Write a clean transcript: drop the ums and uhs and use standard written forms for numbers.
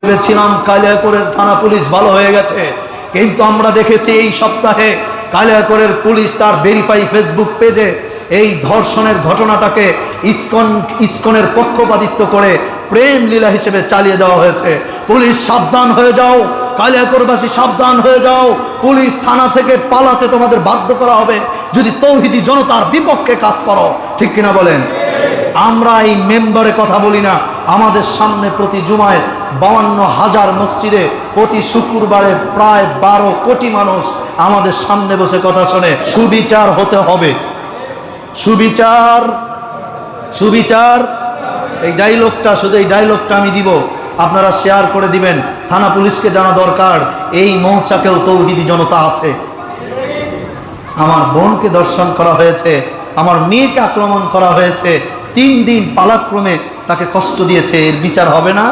ভেবেছিলাম কালিয়াকৈরের থানা পুলিশ ভালো হয়ে গেছে, কিন্তু আমরা দেখেছি এই সপ্তাহে কালিয়াকৈরের পুলিশ তার ভেরিফাই ফেসবুক পেজে এই ধর্ষণের ঘটনাটাকে ইসকনের পক্ষপাতিত্ব করে প্রেম লীলা হিসেবে চালিয়ে দেওয়া হয়েছে। পুলিশ সাবধান হয়ে যাও, কালিয়াকৈরবাসী সাবধান হয়ে যাও। পুলিশ থানা থেকে পালাতে তোমাদের বাধ্য করা হবে যদি তৌহিদি জনতার বিপক্ষে কাজ করো। ঠিক কিনা বলেন? আমরা এই মেম্বারে কথা বলি না, আমাদের সামনে প্রতি জুমায় 52,000 মসজিদে প্রতি শুক্রবারে প্রায় 12 কোটি মানুষ আমাদের সামনে বসে কথা শোনে। সুবিচার হতে হবে, সুবিচার সুবিচার। এই ডায়লগটা, শুধু এই ডায়লগটা আমি দিব, আপনারা শেয়ার করে দিবেন। থানা পুলিশকে জানা দরকার এই মৌচাকেও তৌহিদি জনতা আছে। আমার বোনকে দর্শন করা হয়েছে, আমার মেয়েকে আক্রমণ করা হয়েছে, 3 দিন পালাক্রমে তাকে কষ্ট দিয়েছে, এর বিচার হবে না?